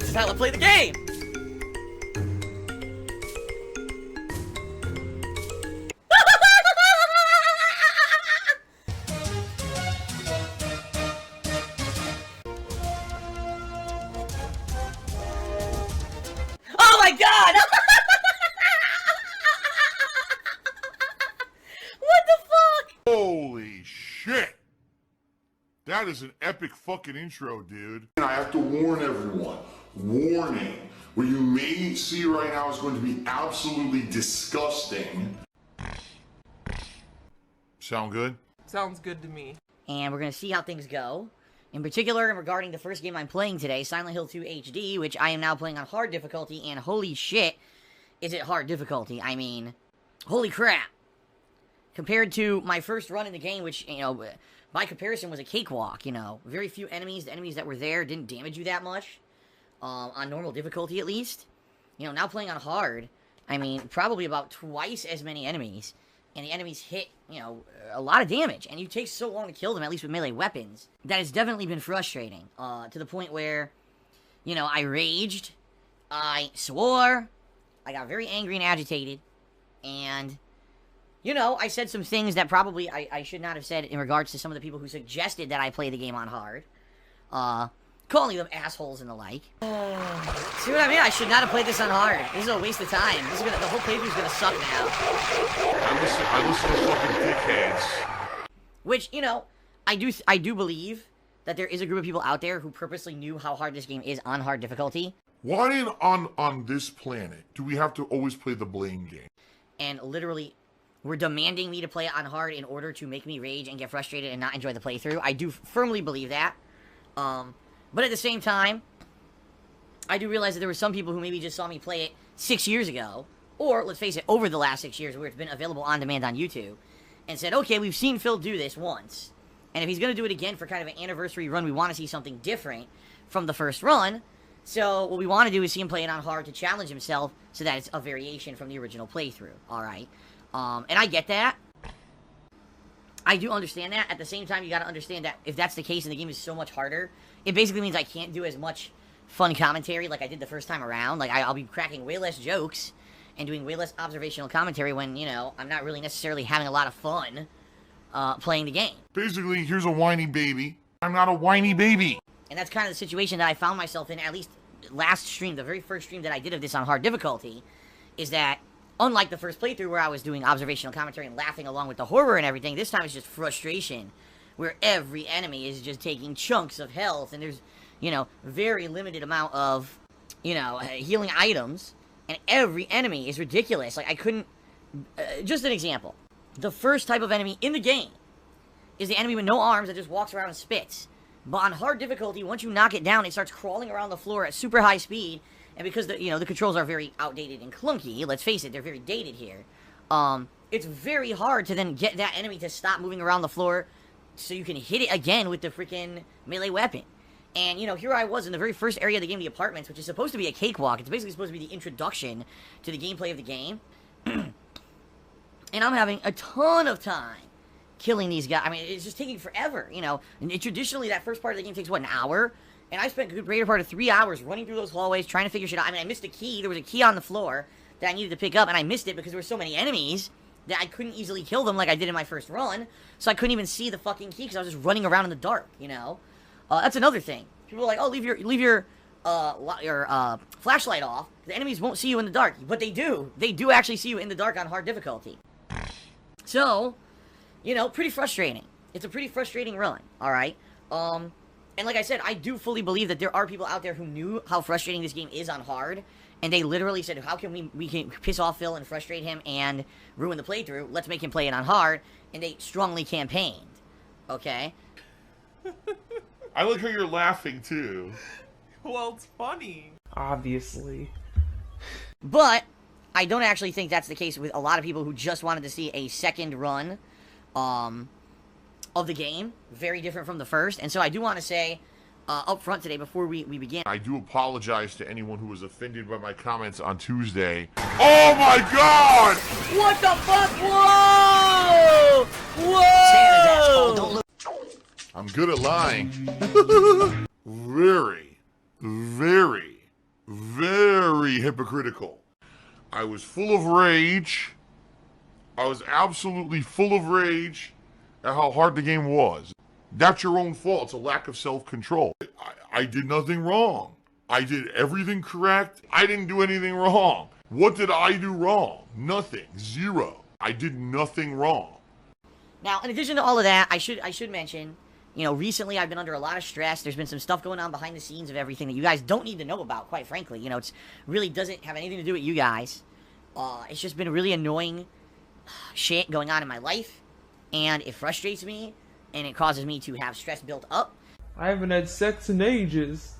This is how I play the game! Oh my god! What the fuck? Holy shit! That is an epic fucking intro, dude. And I have to warn everyone. Warning. What you may see right now is going to be absolutely disgusting. Sound good? Sounds good to me. And we're gonna see how things go. In particular, regarding the first game I'm playing today, Silent Hill 2 HD, which I am now playing on hard difficulty, and holy shit, is it hard difficulty. I mean, holy crap. Compared to my first run in the game, which, you know, by comparison was a cakewalk, you know. Very few enemies. The enemies that were there didn't damage you that much. On normal difficulty, at least. You know, now playing on hard, I mean, probably about twice as many enemies. And the enemies hit, you know, a lot of damage. And you take so long to kill them, at least with melee weapons. That has definitely been frustrating. To the point where, you know, I raged. I swore. I got very angry and agitated. And, you know, I said some things that probably I should not have said in regards to some of the people who suggested that I play the game on hard. Calling them assholes and the like. See what I mean? I should not have played this on hard. This is a waste of time. This is the whole playthrough's gonna suck now. I listen to fucking dickheads. Which, you know, I do believe that there is a group of people out there who purposely knew how hard this game is on hard difficulty. Why on this planet do we have to always play the blame game? And literally were demanding me to play it on hard in order to make me rage and get frustrated and not enjoy the playthrough. I do firmly believe that. But at the same time, I do realize that there were some people who maybe just saw me play it 6 years ago, or, let's face it, over the last 6 years where it's been available on demand on YouTube, and said, okay, we've seen Phil do this once, and if he's going to do it again for kind of an anniversary run, we want to see something different from the first run, so what we want to do is see him play it on hard to challenge himself so that it's a variation from the original playthrough, alright? And I get that. I do understand that. At the same time, you gotta understand that if that's the case and the game is so much harder, it basically means I can't do as much fun commentary like I did the first time around. Like, I'll be cracking way less jokes and doing way less observational commentary when, you know, I'm not really necessarily having a lot of fun playing the game. Basically, here's a whiny baby. I'm not a whiny baby. And that's kind of the situation that I found myself in, at least last stream, the very first stream that I did of this on hard difficulty, is that unlike the first playthrough where I was doing observational commentary and laughing along with the horror and everything, this time it's just frustration, where every enemy is just taking chunks of health, and there's, you know, very limited amount of, you know, healing items, and every enemy is ridiculous. Like, I couldn't, just an example. The first type of enemy in the game is the enemy with no arms that just walks around and spits. But on hard difficulty, once you knock it down, it starts crawling around the floor at super high speed. And because the, you know, the controls are very outdated and clunky, let's face it, they're very dated here. It's very hard to then get that enemy to stop moving around the floor so you can hit it again with the freaking melee weapon. And, you know, here I was in the very first area of the game, the apartments, which is supposed to be a cakewalk. It's basically supposed to be the introduction to the gameplay of the game. And I'm having a ton of time killing these guys. I mean, it's just taking forever, you know. And traditionally, that first part of the game takes, what, an hour? And I spent a greater part of 3 hours running through those hallways, trying to figure shit out. I mean, I missed a key. There was a key on the floor that I needed to pick up, and I missed it because there were so many enemies that I couldn't easily kill them like I did in my first run. So I couldn't even see the fucking key because I was just running around in the dark, you know? That's another thing. People are like, oh, leave your flashlight off. The enemies won't see you in the dark. But they do. They do actually see you in the dark on hard difficulty. So, you know, pretty frustrating. It's a pretty frustrating run, alright? And like I said, I do fully believe that there are people out there who knew how frustrating this game is on hard, and they literally said, how can we can piss off Phil and frustrate him and ruin the playthrough? Let's make him play it on hard, and they strongly campaigned. Okay? I like how you're laughing, too. Well, it's funny. Obviously. But I don't actually think that's the case with a lot of people who just wanted to see a second run of the game, very different from the first. And so I do want to say up front today, before we begin, I do apologize to anyone who was offended by my comments on Tuesday. Oh my god! What the fuck? Whoa! Whoa! Don't look. I'm good at lying. Very, very hypocritical. I was full of rage. I was absolutely full of rage at how hard the game was. That's your own fault. It's a lack of self-control. I did nothing wrong. I did everything correct. I didn't do anything wrong. What did I do wrong? Nothing. Zero. I did nothing wrong. Now, in addition to all of that, I should mention, you know, recently I've been under a lot of stress. There's been some stuff going on behind the scenes of everything that you guys don't need to know about, quite frankly. You know, it's really doesn't have anything to do with you guys. It's just been really annoying shit going on in my life, and it frustrates me, and it causes me to have stress built up. I haven't had sex in ages.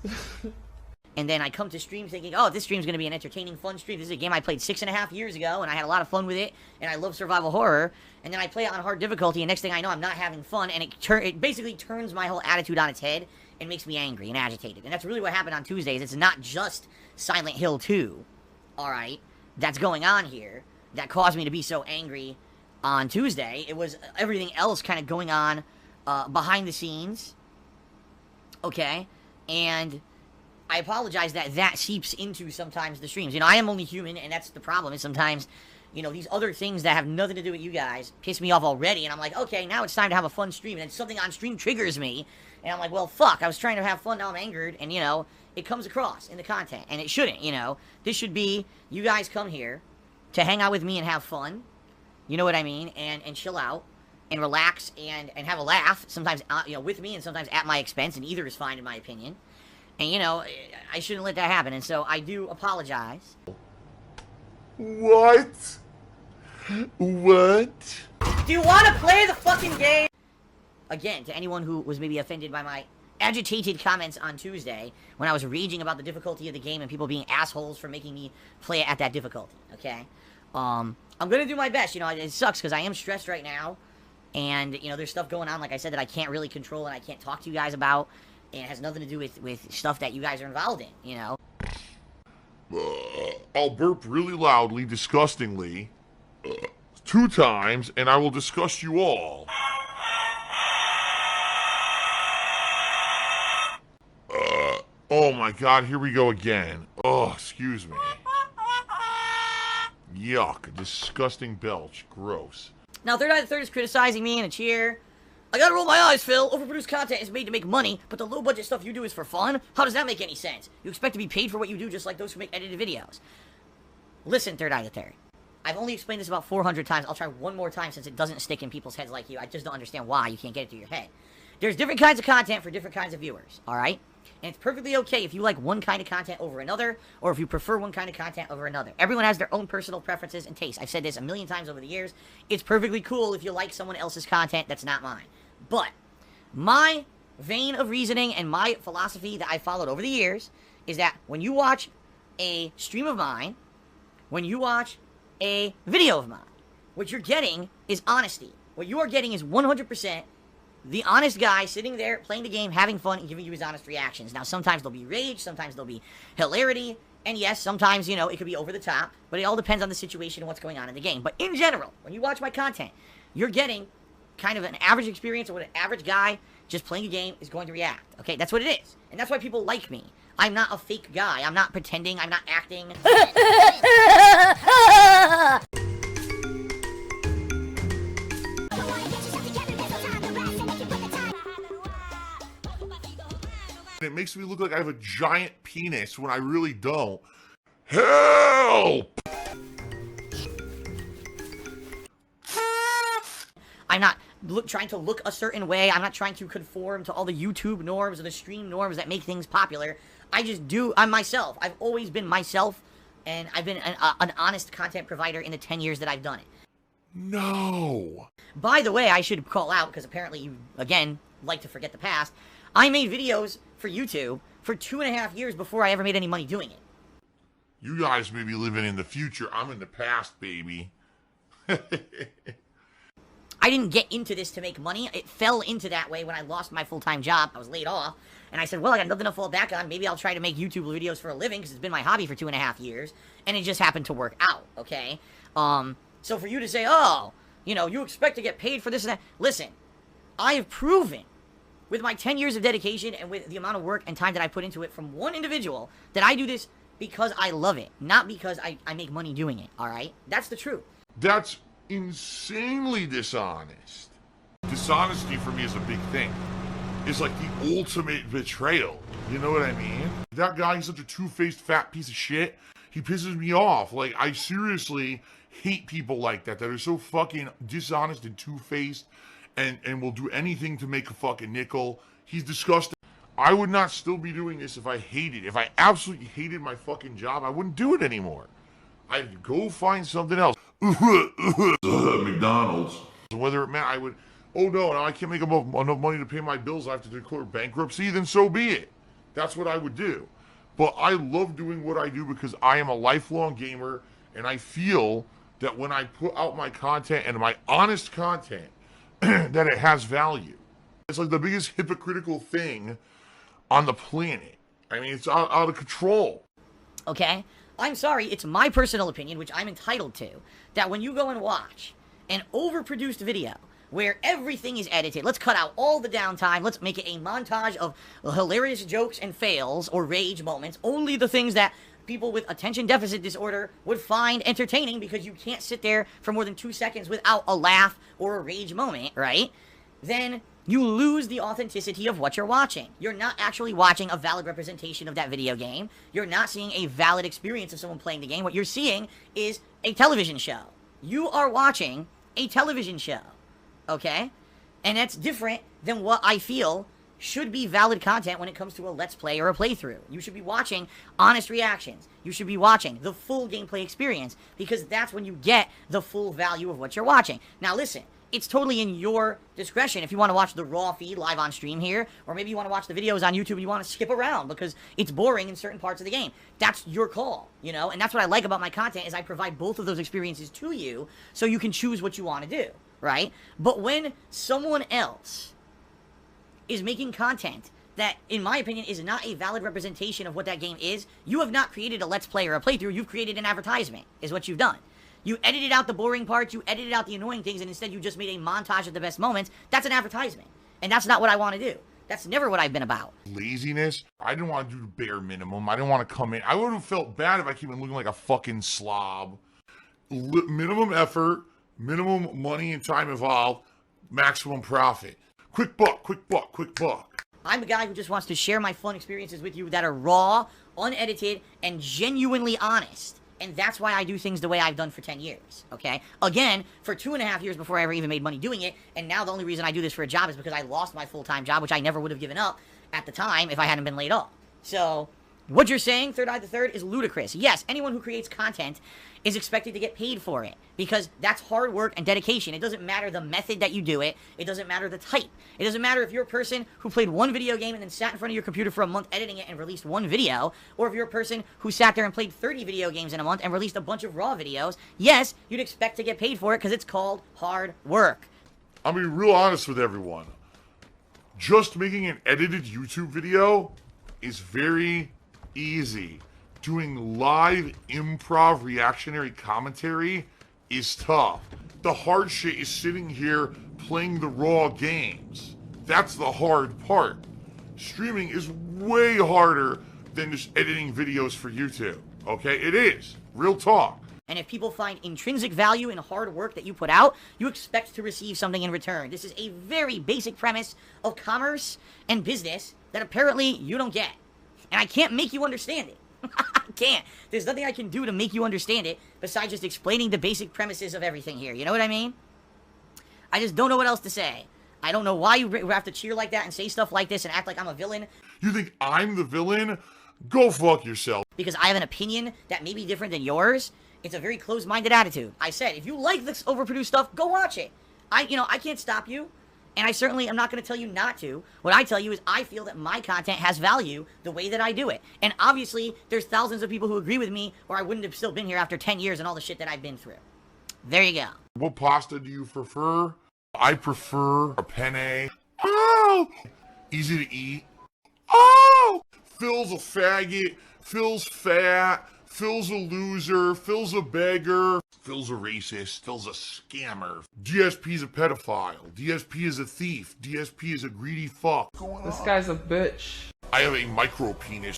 And then I come to stream thinking, oh, this stream's going to be an entertaining, fun stream. This is a game I played 6.5 years ago, and I had a lot of fun with it, and I love survival horror. And then I play it on hard difficulty, and next thing I know, I'm not having fun, and it basically turns my whole attitude on its head and makes me angry and agitated. And that's really what happened on Tuesdays. It's not just Silent Hill 2, alright, that's going on here that caused me to be so angry on Tuesday. It was everything else kind of going on behind the scenes, okay? And I apologize that seeps into sometimes the streams. You know, I am only human, and that's the problem, is sometimes, you know, these other things that have nothing to do with you guys piss me off already, and I'm like, okay, now it's time to have a fun stream, and then something on stream triggers me, and I'm like, well, fuck, I was trying to have fun, now I'm angered, and, you know, it comes across in the content, and it shouldn't, you know. This should be, you guys come here to hang out with me and have fun, you know what I mean, and chill out, and relax, and have a laugh, sometimes, you know, with me, and sometimes at my expense, and either is fine, in my opinion. And, you know, I shouldn't let that happen, and so I do apologize. What? What? Do you want to play the fucking game? Again, to anyone who was maybe offended by my agitated comments on Tuesday, when I was raging about the difficulty of the game and people being assholes for making me play it at that difficulty, okay? I'm gonna do my best, you know, it sucks, because I am stressed right now, and, you know, there's stuff going on, like I said, that I can't really control and I can't talk to you guys about. And it has nothing to do with stuff that you guys are involved in, you know? I'll burp really loudly, disgustingly, 2 times, and I will disgust you all. Oh my god, here we go again. Oh, excuse me. Yuck, disgusting belch, gross. Now, Third Eye the Third is criticizing me in a cheer. I gotta roll my eyes, Phil. Overproduced content is made to make money, but the low-budget stuff you do is for fun? How does that make any sense? You expect to be paid for what you do just like those who make edited videos. Listen, Third Eye the Third. I've only explained this about 400 times. I'll try one more time since it doesn't stick in people's heads like you. I just don't understand why you can't get it through your head. There's different kinds of content for different kinds of viewers, alright? And it's perfectly okay if you like one kind of content over another, or if you prefer one kind of content over another. Everyone has their own personal preferences and tastes. I've said this a million times over the years. It's perfectly cool if you like someone else's content that's not mine. But my vein of reasoning and my philosophy that I followed over the years is that when you watch a stream of mine, when you watch a video of mine, what you're getting is honesty. What you are getting is 100% the honest guy sitting there playing the game, having fun, and giving you his honest reactions. Now, sometimes there'll be rage, sometimes there'll be hilarity, and yes, sometimes, you know, it could be over the top, but it all depends on the situation and what's going on in the game. But in general, when you watch my content, you're getting kind of an average experience of what an average guy just playing a game is going to react. Okay, that's what it is. And that's why people like me. I'm not a fake guy. I'm not pretending. I'm not acting. It makes me look like I have a giant penis when I really don't. Help! I'm not trying to look a certain way. I'm not trying to conform to all the YouTube norms or the stream norms that make things popular. I just do. I'm myself. I've always been myself, and I've been an honest content provider in the 10 years that I've done it. No. By the way, I should call out, because apparently you, again, like to forget the past. I made videos for YouTube for 2.5 years before I ever made any money doing it. You guys may be living in the future. I'm in the past, baby. I didn't get into this to make money. It fell into that way when I lost my full-time job. I was laid off. And I said, well, I got nothing to fall back on. Maybe I'll try to make YouTube videos for a living, because it's been my hobby for 2.5 years. And it just happened to work out, okay? So for you to say, oh, you know, you expect to get paid for this and that. Listen, I have proven with my 10 years of dedication and with the amount of work and time that I put into it from one individual that I do this because I love it, not because I make money doing it, alright? That's the truth. That's insanely dishonest. Dishonesty for me is a big thing. It's like the ultimate betrayal. You know what I mean? That guy is such a two-faced fat piece of shit. He pisses me off. Like, I seriously hate people like that are so fucking dishonest and two-faced and will do anything to make a fucking nickel. He's disgusting. I would not still be doing this if I hated it. If I absolutely hated my fucking job, I wouldn't do it anymore. I'd go find something else. McDonald's. Whether it meant I would, oh no, now I can't make enough money to pay my bills, I have to declare bankruptcy, then so be it. That's what I would do. But I love doing what I do because I am a lifelong gamer, and I feel that when I put out my content and my honest content, that it has value. It's like the biggest hypocritical thing on the planet. I mean, it's out of control. Okay? I'm sorry, it's my personal opinion, which I'm entitled to, that when you go and watch an overproduced video where everything is edited, let's cut out all the downtime, let's make it a montage of hilarious jokes and fails or rage moments, only the things that people with attention deficit disorder would find entertaining because you can't sit there for more than 2 seconds without a laugh or a rage moment, right? Then you lose the authenticity of what you're watching. You're not actually watching a valid representation of that video game. You're not seeing a valid experience of someone playing the game. What you're seeing is a television show. You are watching a television show, okay? And that's different than what I feel should be valid content when it comes to a Let's Play or a playthrough. You should be watching honest reactions. You should be watching the full gameplay experience because that's when you get the full value of what you're watching. Now listen, it's totally in your discretion if you want to watch the raw feed live on stream here, or maybe you want to watch the videos on YouTube and you want to skip around because it's boring in certain parts of the game. That's your call, you know? And that's what I like about my content is I provide both of those experiences to you so you can choose what you want to do, right? But when someone else is making content that, in my opinion, is not a valid representation of what that game is, you have not created a Let's Play or a playthrough, you've created an advertisement, is what you've done. You edited out the boring parts, you edited out the annoying things, and instead you just made a montage of the best moments. That's an advertisement. And that's not what I want to do. That's never what I've been about. Laziness. I didn't want to do the bare minimum. I didn't want to come in. I would have felt bad if I came in looking like a fucking slob. Minimum effort, minimum money and time involved, maximum profit. Quick buck, quick buck, quick buck. I'm a guy who just wants to share my fun experiences with you that are raw, unedited, and genuinely honest. And that's why I do things the way I've done for 10 years, okay? Again, for 2.5 years before I ever even made money doing it, and now the only reason I do this for a job is because I lost my full-time job, which I never would have given up at the time if I hadn't been laid off. So, what you're saying, Third Eye the Third, is ludicrous. Yes, anyone who creates content is expected to get paid for it, because that's hard work and dedication. It doesn't matter the method that you do it. It doesn't matter the type. It doesn't matter if you're a person who played one video game and then sat in front of your computer for a month editing it and released one video, or if you're a person who sat there and played 30 video games in a month and released a bunch of raw videos. Yes, you'd expect to get paid for it because it's called hard work. I'll be real honest with everyone. Just making an edited YouTube video is very easy. Doing live improv reactionary commentary is tough. The hard shit is sitting here playing the raw games. That's the hard part. Streaming is way harder than just editing videos for YouTube. Okay? It is. Real talk. And if people find intrinsic value in hard work that you put out, you expect to receive something in return. This is a very basic premise of commerce and business that apparently you don't get. And I can't make you understand it. I can't. There's nothing I can do to make you understand it besides just explaining the basic premises of everything here. You know what I mean? I just don't know what else to say. I don't know why you have to cheer like that and say stuff like this and act like I'm a villain. You think I'm the villain? Go fuck yourself. Because I have an opinion that may be different than yours. It's a very closed-minded attitude. I said, if you like this overproduced stuff, go watch it. I can't stop you. And I certainly am not going to tell you not to. What I tell you is I feel that my content has value the way that I do it. And obviously, there's thousands of people who agree with me, or I wouldn't have still been here after 10 years and all the shit that I've been through. There you go. What pasta do you prefer? I prefer a penne. Oh! Easy to eat. Oh! Phil's a faggot. Phil's fat. Phil's a loser. Phil's a beggar. Phil's a racist. Phil's a scammer. DSP's a pedophile. DSP is a thief. DSP is a greedy fuck. This guy's a bitch. I have a micro penis.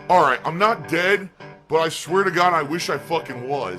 Alright, I'm not dead, but I swear to God I wish I fucking was.